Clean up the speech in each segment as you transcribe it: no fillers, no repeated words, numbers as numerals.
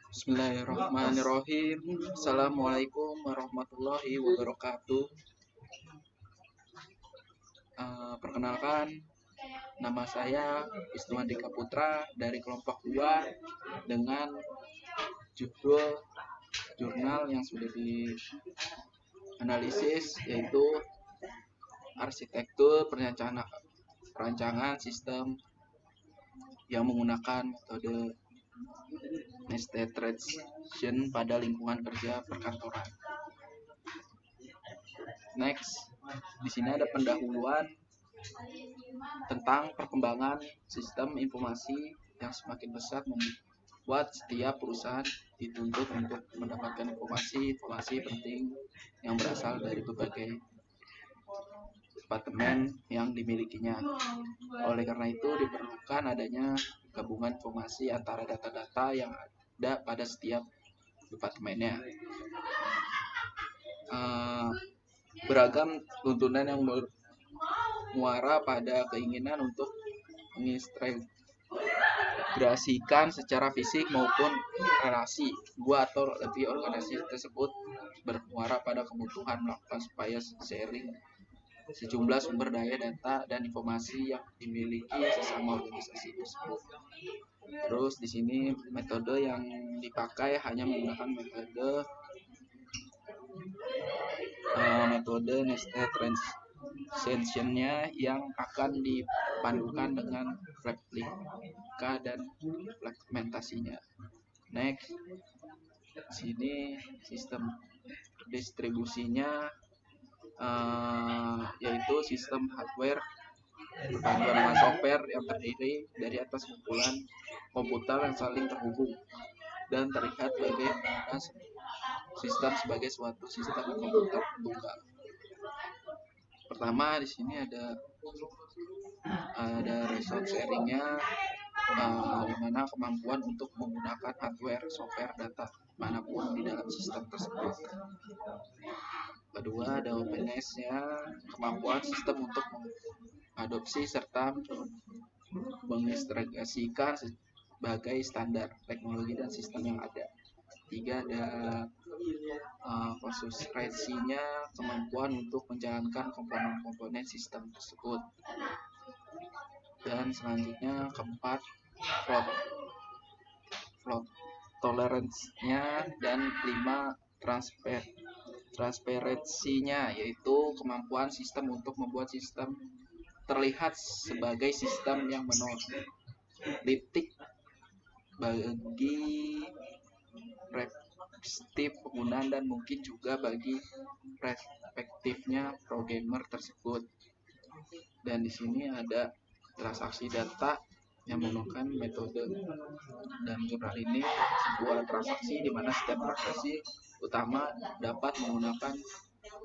Bismillahirrahmanirrahim. Assalamualaikum warahmatullahi wabarakatuh. Perkenalkan, nama saya Wisnu Andika Putra dari kelompok 2 dengan judul jurnal yang sudah dianalisis, yaitu arsitektur perancangan sistem yang menggunakan metode nested transition pada lingkungan kerja perkantoran. Next, di sini ada pendahuluan tentang perkembangan sistem informasi yang semakin pesat membuat setiap perusahaan dituntut untuk mendapatkan informasi penting yang berasal dari berbagai departemen yang dimilikinya. Oleh karena itu diperlukan adanya gabungan informasi antara data-data yang ada pada setiap departemennya. Beragam tuntunan yang muara pada keinginan untuk mengintegrasikan secara fisik maupun relasi dua atau lebih organisasi tersebut bermuara pada kebutuhan melakukan supaya sharing sejumlah sumber daya data dan informasi yang dimiliki sesama organisasi tersebut. Terus di sini metode yang dipakai hanya menggunakan metode nested transition-nya yang akan dipadukan dengan replika dan fragmentasinya. Next, sini sistem distribusinya yaitu sistem hardware berpaduan dengan software yang terdiri dari atas kumpulan komputer yang saling terhubung dan terlihat bagaimana sistem sebagai suatu sistem komputer tunggal. Pertama, di sini ada resource sharing-nya, di mana kemampuan untuk menggunakan hardware, software, data manapun di dalam sistem tersebut. Kedua, ada openness-nya, kemampuan sistem untuk mengadopsi serta mengintegrasikan sebagai standar teknologi dan sistem yang ada. Tiga, ada konsistensinya, kemampuan untuk menjalankan komponen-komponen sistem tersebut. Dan selanjutnya keempat, fault tolerance-nya, dan 5, transparansinya, yaitu kemampuan sistem untuk membuat sistem terlihat sebagai sistem yang monolitik bagi perspektif penggunaan dan mungkin juga bagi perspektifnya programmer tersebut. Dan di sini ada transaksi data yang menggunakan metode dan jurnal ini sebuah transaksi di mana setiap transaksi utama dapat menggunakan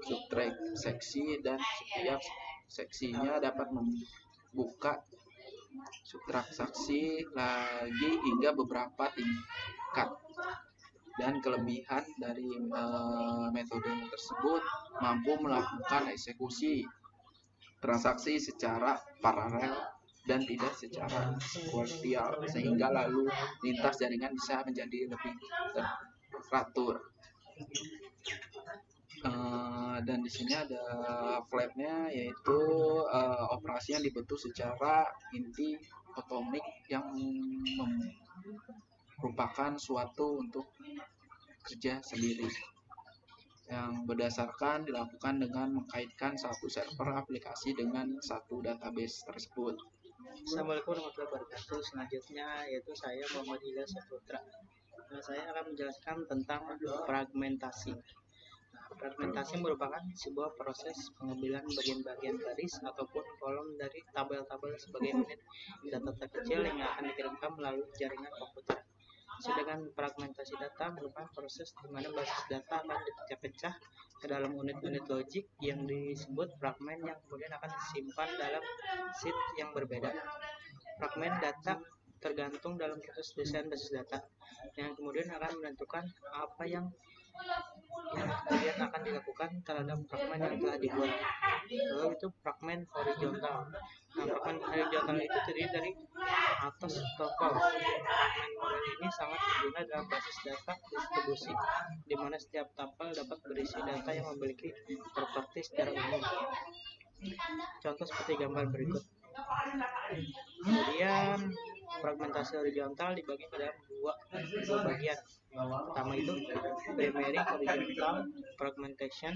subtransaksi dan setiap seksinya dapat membuka subtransaksi lagi hingga beberapa tingkat. Dan kelebihan dari metode tersebut mampu melakukan eksekusi transaksi secara paralel dan tidak secara sekuensial, sehingga lalu lintas jaringan bisa menjadi lebih teratur. Dan di sini ada flap-nya, yaitu operasi yang dibentuk secara inti atomik yang merupakan suatu untuk kerja sendiri yang berdasarkan dilakukan dengan mengkaitkan satu server aplikasi dengan satu database tersebut. Assalamualaikum warahmatullahi wabarakatuh. Selanjutnya yaitu saya Muhammad Ilham Saputra. Saya akan menjelaskan tentang fragmentasi. Fragmentasi merupakan sebuah proses pengambilan bagian-bagian baris ataupun kolom dari tabel-tabel sebagai unit data terkecil yang akan dikirimkan melalui jaringan komputer. Sedangkan fragmentasi data merupakan proses di mana basis data akan dipecah-pecah ke dalam unit-unit logik yang disebut fragmen yang kemudian akan disimpan dalam sheet yang berbeda. Fragmen data tergantung dalam proses desain basis data yang kemudian akan menentukan apa yang yang kemudian akan dilakukan terhadap fragmen yang telah dibuat. Lalu itu fragmen horizontal. Nah, fragmen horizontal itu terdiri dari atas topel. Fragmen model ini sangat berguna dalam basis data distribusi, di mana setiap tapel dapat berisi data yang memiliki properti secara umum. Contoh seperti gambar berikut. Kemudian fragmentasi horizontal dibagi ke dalam dua bagian. Pertama itu primary horizontal fragmentation.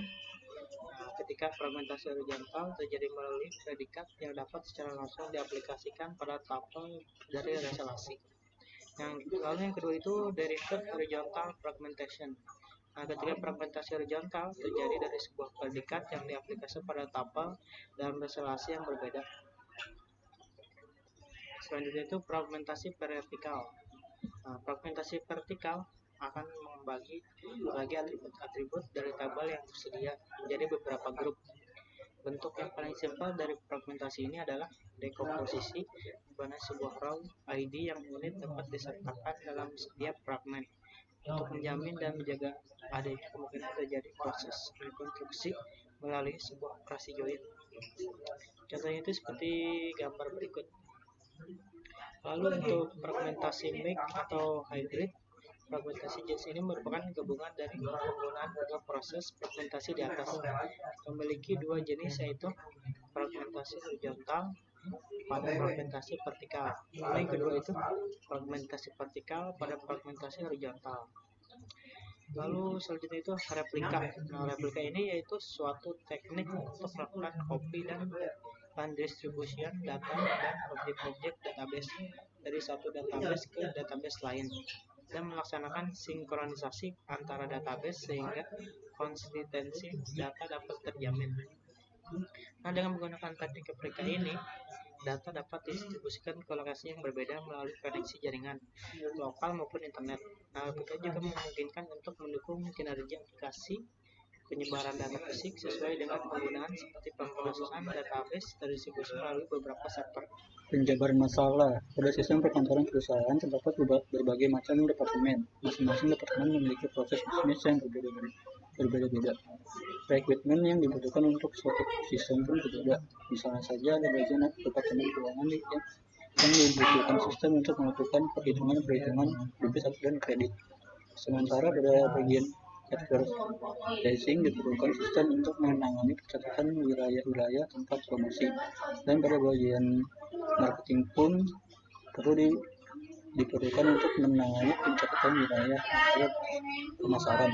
Ketika fragmentasi horizontal terjadi melalui predikat yang dapat secara langsung diaplikasikan pada tapel dari resolusi. Lalu yang kedua itu derived horizontal fragmentation. Ketika fragmentasi horizontal terjadi dari sebuah predikat yang diaplikasikan pada tapel dalam resolusi yang berbeda. Selanjutnya itu fragmentasi vertikal. Fragmentasi vertikal akan membagi atribut-atribut dari tabel yang tersedia menjadi beberapa grup. Bentuk yang paling simpel dari fragmentasi ini adalah dekomposisi, di mana sebuah row ID yang unik dapat disertakan dalam setiap fragmen untuk menjamin dan menjaga adanya kemungkinan terjadi proses rekonstruksi melalui sebuah operasi join. Contohnya itu seperti gambar berikut. Lalu untuk fragmentasi mix atau hybrid, fragmentasi jenis ini merupakan gabungan dari penggunaan dua proses fragmentasi di atas. Memiliki dua jenis, yaitu fragmentasi horizontal pada fragmentasi vertikal. Lalu yang kedua itu fragmentasi vertikal pada fragmentasi horizontal. Lalu selanjutnya itu replika. Replika ini yaitu suatu teknik untuk melakukan copy dan pendistribusian data dan objek-objek database dari satu database ke database lain dan melaksanakan sinkronisasi antara database sehingga konsistensi data dapat terjamin. Nah, dengan menggunakan teknik replika ini, data dapat didistribusikan ke lokasi yang berbeda melalui koneksi jaringan lokal maupun internet. Nah, replika juga memungkinkan untuk mendukung kinerja aplikasi penyebaran data fisik sesuai dengan penggunaan seperti pemrosesan database terdistribusi melalui beberapa server. Penjabaran masalah. Pada sistem perkantoran perusahaan terdapat berbagai macam departemen. Masing-masing departemen memiliki proses bisnis yang berbeda-beda. Rekrutmen yang dibutuhkan untuk suatu sistem pun berbeda. Misalnya saja ada bagian departemen keuangan yang dibutuhkan sistem untuk melakukan perhitungan debit dan kredit. Sementara pada bagian advertising diperlukan sistem untuk menangani pencatatan wilayah-wilayah tempat promosi, dan pada bagian marketing pun perlu diperlukan untuk menangani pencatatan wilayah pemasaran.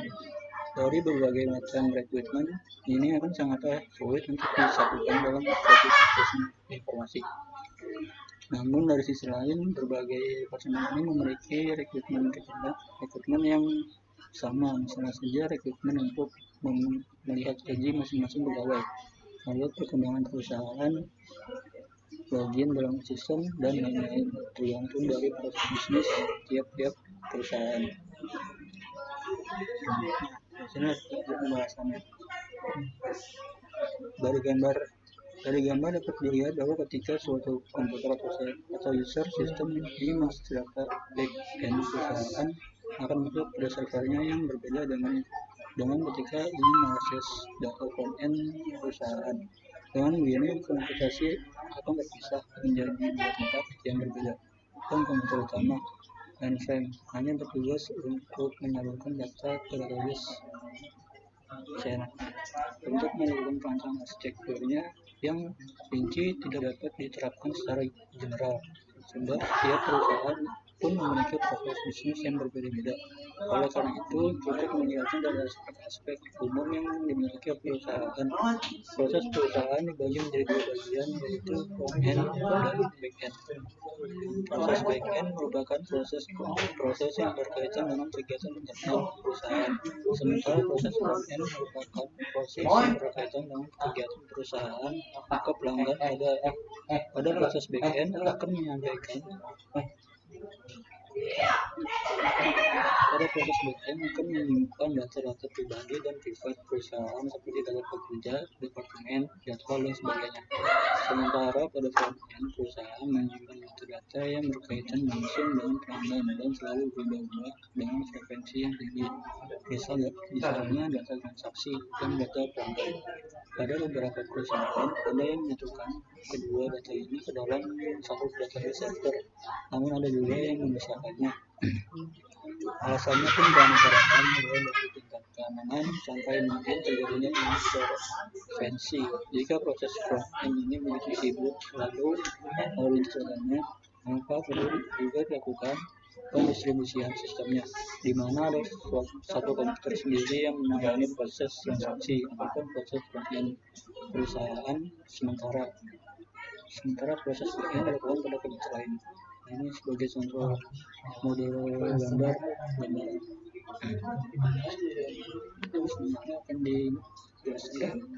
Dari berbagai macam rekrutmen ini akan sangat sulit untuk disatukan dalam suatu sistem informasi. Namun dari sisi lain, berbagai departemen ini memiliki rekrutmen yang sama. Misalnya saja rekrutmen untuk melihat gaji masing-masing pegawai, lalu perkembangan perusahaan, bagian dalam sistem, dan lain-lain, tergantung dari proses bisnis tiap-tiap perusahaan. Di sini pembahasannya. Dari gambar dapat dilihat bahwa ketika suatu komputer atau user sistem di masyarakat back-end perusahaan akan masuk pada servernya yang berbeda dengan ketika ingin mengakses data front-end perusahaan. Dengan begini, komputasi akan terpisah menjadi dua tempat yang berbeda. Dan komputer utama mainframe hanya bertugas untuk menyalurkan data ke database channel. Untuk melakukan perancang arsitekturnya yang rinci tidak dapat diterapkan secara general, sebab setiap perusahaan pun memiliki proses bisnis yang berbeda-beda. Oleh karena itu, cukup menjelaskan dari aspek umum yang dimiliki perusahaan. Proses perusahaan dibagi menjadi dua bagian, yaitu front-end dan back-end. Proses back-end merupakan proses yang berkaitan dengan kegiatan internal perusahaan, sementara proses front-end merupakan proses yang berkaitan dengan kegiatan perusahaan ke pelanggan. Pada proses back-end akan menyampaikan Pada proses backend akan menyimpan data-data pribadi dan privat perusahaan seperti data pekerja, departemen, jadwal, dan sebagainya. Sementara pada frontend, perusahaan menyimpan data-data yang berkaitan langsung dengan pelanggan dan selalu berubah-ubah dengan frekuensi yang tinggi. Misalnya data transaksi dan data pelanggan. Pada beberapa perusahaan, ada yang menyatukan kedua data ini ke dalam satu database server, namun ada juga yang memisahkannya. Alasannya pun beraneka-ragam, mulai dari tingkat keamanan sampai mungkin terjadinya intervensi. Jika proses front-end ini begitu sibuk lalu lintas datanya, maka perlu juga dilakukan pendistribusian sistemnya, di mana ada satu komputer sendiri yang menangani proses transaksi ataupun proses front-end perusahaan, sementara proses backend dilakukan pada komputer lain. Ini sebagai contoh model gambar akan dijelaskan.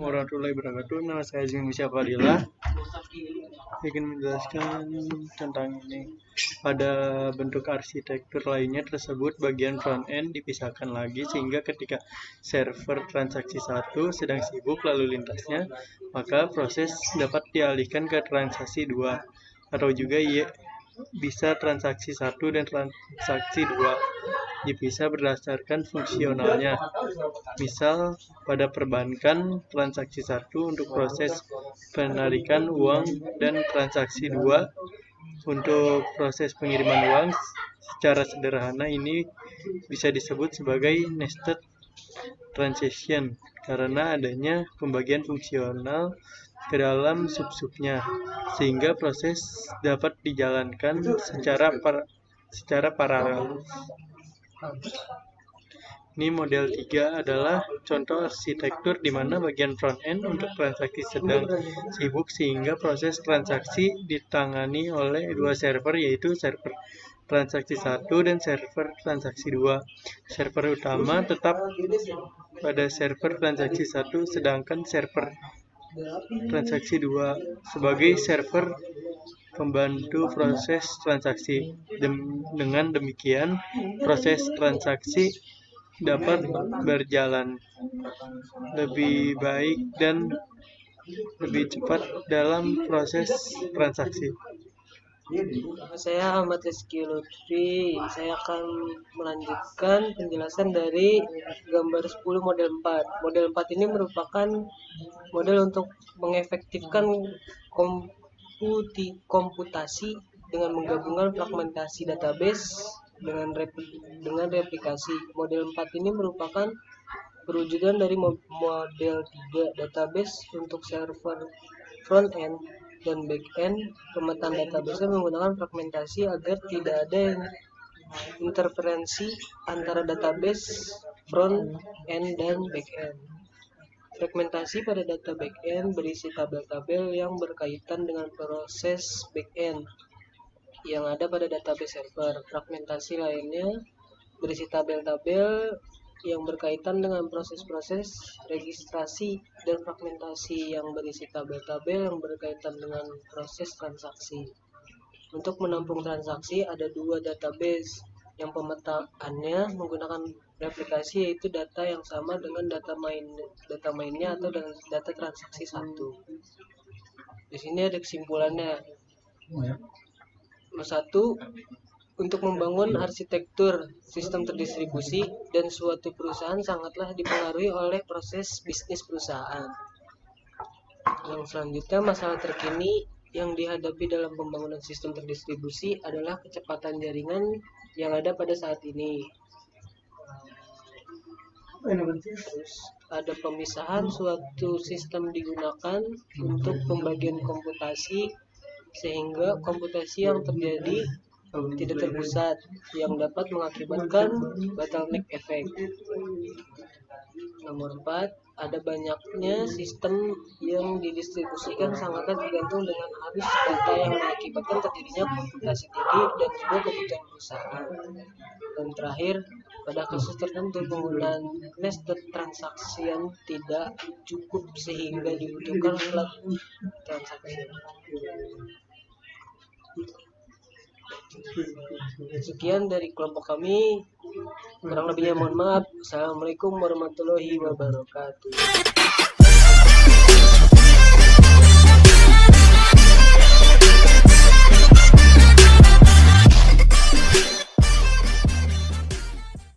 Warahmatullahi wabarakatuh. Nama saya Jimmy Syafadillah. Ingin menjelaskan tentang ini. Pada bentuk arsitektur lainnya tersebut, bagian front end dipisahkan lagi sehingga ketika server transaksi 1 sedang sibuk lalu lintasnya, maka proses dapat dialihkan ke transaksi 2, atau juga bisa transaksi 1 dan transaksi 2 dipisah berdasarkan fungsionalnya. Misal pada perbankan, transaksi 1 untuk proses penarikan uang dan transaksi 2 untuk proses pengiriman uang. Secara sederhana ini bisa disebut sebagai nested transaction karena adanya pembagian fungsional ke dalam sub-subnya, sehingga proses dapat dijalankan secara paralel. Ini model 3 adalah contoh arsitektur di mana bagian front end untuk transaksi sedang sibuk sehingga proses transaksi ditangani oleh dua server, yaitu server transaksi 1 dan server transaksi 2. Server utama tetap pada server transaksi 1 sedangkan server transaksi 2 sebagai server pembantu proses transaksi. Dengan demikian, proses transaksi dapat berjalan lebih baik dan lebih cepat dalam proses transaksi. Saya Ahmad Rizky Lutfi. Saya akan melanjutkan penjelasan dari gambar 10 model 4. Model 4 ini merupakan model untuk mengefektifkan komputasi dengan menggabungkan fragmentasi database dengan replikasi. Model 4 ini merupakan perwujudan dari model 3 database untuk server front end dan back end. Pemetaan database menggunakan fragmentasi agar tidak ada interferensi antara database front end dan back end. Fragmentasi pada data back end berisi tabel-tabel yang berkaitan dengan proses back end yang ada pada database server. Fragmentasi lainnya berisi tabel-tabel yang berkaitan dengan proses-proses registrasi, dan fragmentasi yang berisi tabel-tabel yang berkaitan dengan proses transaksi. Untuk menampung transaksi ada dua database yang pemetaannya menggunakan replikasi, yaitu data yang sama dengan data mainnya atau dengan data transaksi 1. Di sini ada kesimpulannya. 1. Untuk membangun arsitektur sistem terdistribusi dan suatu perusahaan sangatlah dipengaruhi oleh proses bisnis perusahaan. Yang selanjutnya, masalah terkini yang dihadapi dalam pembangunan sistem terdistribusi adalah kecepatan jaringan yang ada pada saat ini. Terus ada pemisahan suatu sistem digunakan untuk pembagian komputasi sehingga komputasi yang terjadi tidak terpusat yang dapat mengakibatkan bottleneck effect. Nomor 4, ada banyaknya sistem yang didistribusikan sangatlah tergantung dengan arus data yang mengakibatkan terjadinya komputasi tinggi dan sebuah kebutuhan perusahaan. Dan terakhir, pada kasus tertentu penggunaan nested transaction tidak cukup sehingga dibutuhkan flat transaction. Sekian dari kelompok kami. Kurang lebihnya mohon maaf. Assalamualaikum warahmatullahi wabarakatuh.